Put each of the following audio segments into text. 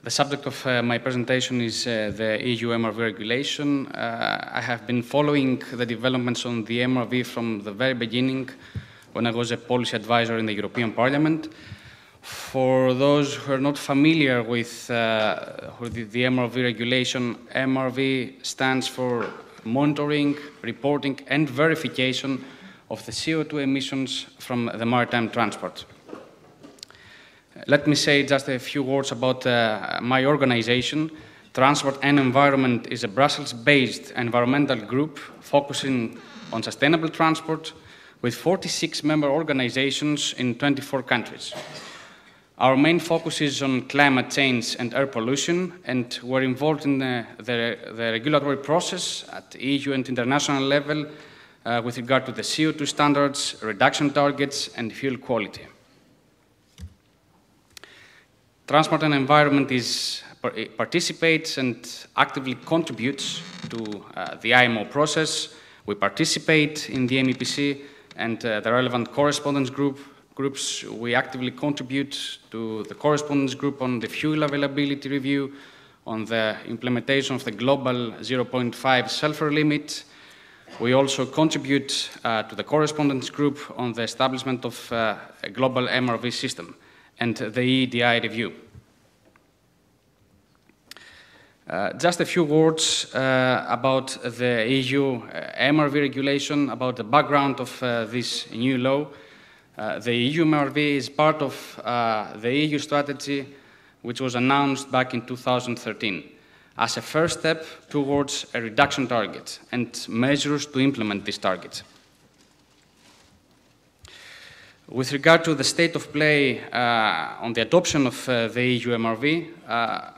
The subject of my presentation is the EU MRV regulation. I have been following the developments on the MRV from the very beginning when I was a policy advisor in the European Parliament. For those who are not familiar with the MRV regulation, MRV stands for monitoring, reporting and verification of the CO2 emissions from the maritime transport. Let me say just a few words about my organization. Transport and Environment is a Brussels-based environmental group focusing on sustainable transport with 46 member organizations in 24 countries. Our main focus is on climate change and air pollution, and we're involved in the regulatory process at EU and international level with regard to the CO2 standards, reduction targets, and fuel quality. Transport and Environment participates and actively contributes to the IMO process. We participate in the MEPC and the relevant correspondence groups. We actively contribute to the correspondence group on the fuel availability review, on the implementation of the global 0.5 sulfur limit. We also contribute to the correspondence group on the establishment of a global MRV system and the EEDI review. Just a few words about the EU MRV regulation, about the background of this new law. The EU MRV is part of the EU strategy, which was announced back in 2013, as a first step towards a reduction target and measures to implement this target. With regard to the state of play on the adoption of the EU MRV,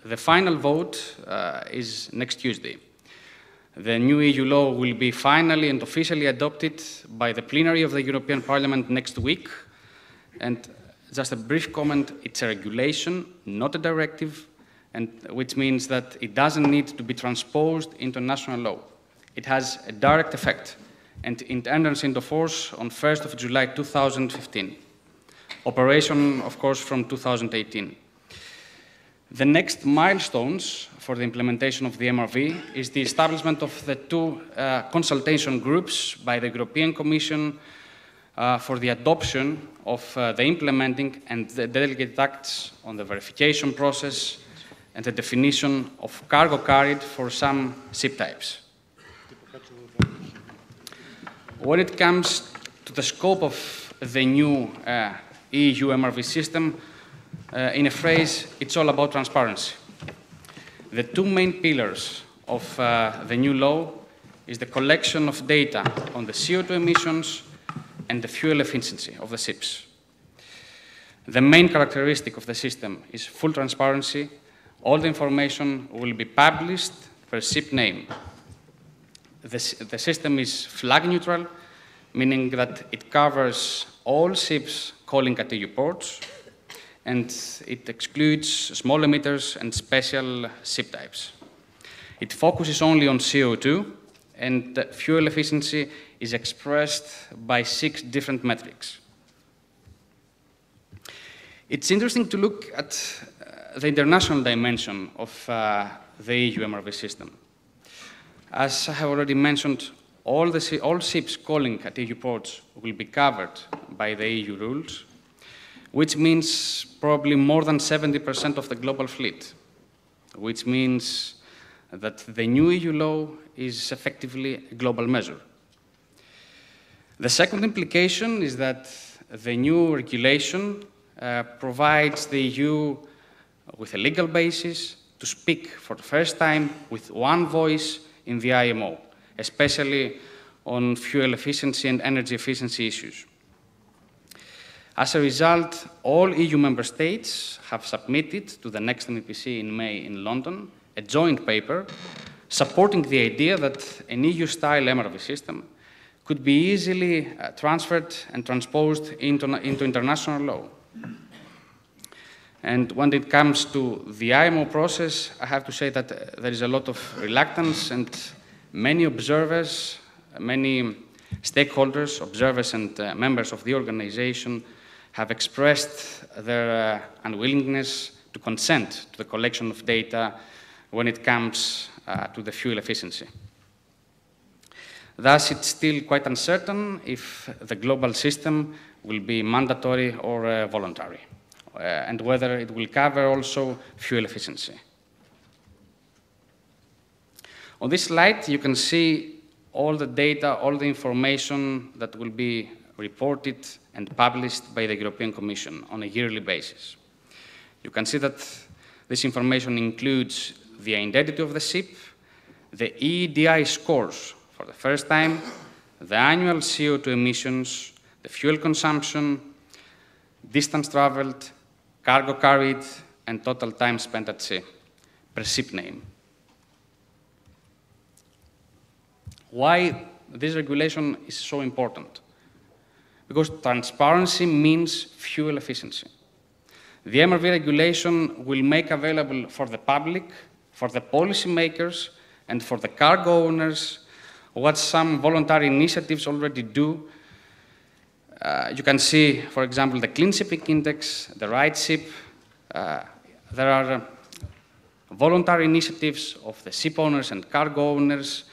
the final vote is next Tuesday. The new EU law will be finally and officially adopted by the plenary of the European Parliament next week. And just a brief comment, it's a regulation, not a directive, and which means that it doesn't need to be transposed into national law. It has a direct effect, and it enters into force on 1st of July 2015. Operation, of course, from 2018. The next milestones for the implementation of the MRV is the establishment of the two consultation groups by the European Commission for the adoption of the implementing and the delegated acts on the verification process and the definition of cargo carried for some ship types. When it comes to the scope of the new EU MRV system, in a phrase, it's all about transparency. The two main pillars of the new law is the collection of data on the CO2 emissions and the fuel efficiency of the ships. The main characteristic of the system is full transparency. All the information will be published per ship name. The system is flag neutral, meaning that it covers all ships calling at EU ports, and it excludes small emitters and special ship types. It focuses only on CO2, and fuel efficiency is expressed by 6 different metrics. It's interesting to look at the international dimension of the EU MRV system. As I have already mentioned, all ships calling at EU ports will be covered by the EU rules, which means probably more than 70% of the global fleet, which means that the new EU law is effectively a global measure. The second implication is that the new regulation provides the EU with a legal basis to speak for the first time with one voice in the IMO, especially on fuel efficiency and energy efficiency issues. As a result, all EU member states have submitted to the next MEPC in May in London a joint paper supporting the idea that an EU-style MRV system could be easily transferred and transposed into international law. And when it comes to the IMO process, I have to say that there is a lot of reluctance, and many observers, many stakeholders, observers and members of the organization have expressed their unwillingness to consent to the collection of data when it comes to the fuel efficiency. Thus, it's still quite uncertain if the global system will be mandatory or voluntary, and whether it will cover also fuel efficiency. On this slide, you can see all the data, all the information that will be reported and published by the European Commission on a yearly basis. You can see that this information includes the identity of the ship, the EEDI scores for the first time, the annual CO2 emissions, the fuel consumption, distance traveled, cargo carried, and total time spent at sea per ship name. Why this regulation is so important? Because transparency means fuel efficiency. The MRV regulation will make available for the public, for the policymakers, and for the cargo owners what some voluntary initiatives already do. You can see, for example, the Clean Shipping Index, the Right Ship. There are voluntary initiatives of the ship owners and cargo owners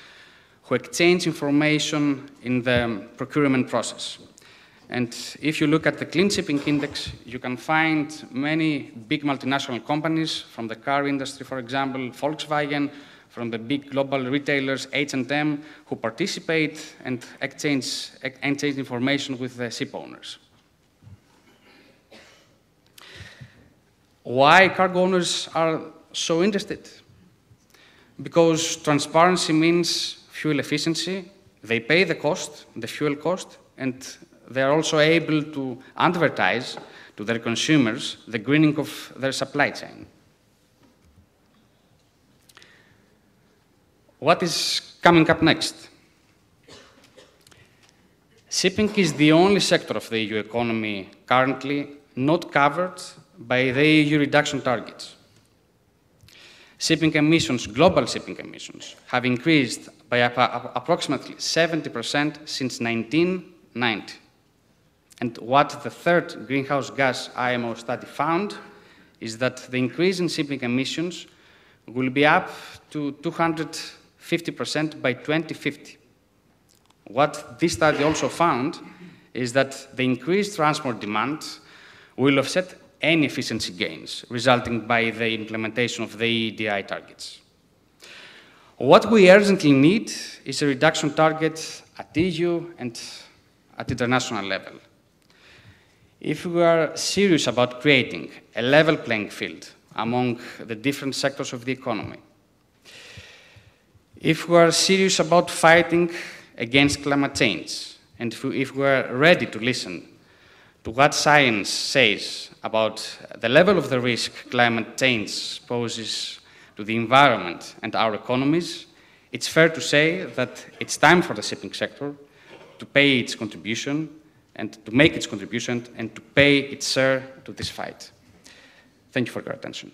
who exchange information in the procurement process. And if you look at the Clean Shipping Index, you can find many big multinational companies from the car industry, for example, Volkswagen, from the big global retailers, H&M, who participate and exchange information with the ship owners. Why cargo owners are so interested? Because transparency means fuel efficiency. They pay the cost, the fuel cost, and they are also able to advertise to their consumers the greening of their supply chain. What is coming up next? Shipping is the only sector of the EU economy currently not covered by the EU reduction targets. Shipping emissions, global shipping emissions, have increased by approximately 70% since 1990. And what the third greenhouse gas IMO study found is that the increase in shipping emissions will be up to 250% by 2050. What this study also found is that the increased transport demand will offset any efficiency gains resulting by the implementation of the EEDI targets. What we urgently need is a reduction target at EU and at international level. If we are serious about creating a level playing field among the different sectors of the economy, if we are serious about fighting against climate change, and if we are ready to listen to what science says about the level of the risk climate change poses to the environment and our economies, it's fair to say that it's time for the shipping sector to pay its contribution and to make its contribution and to pay its share to this fight. Thank you for your attention.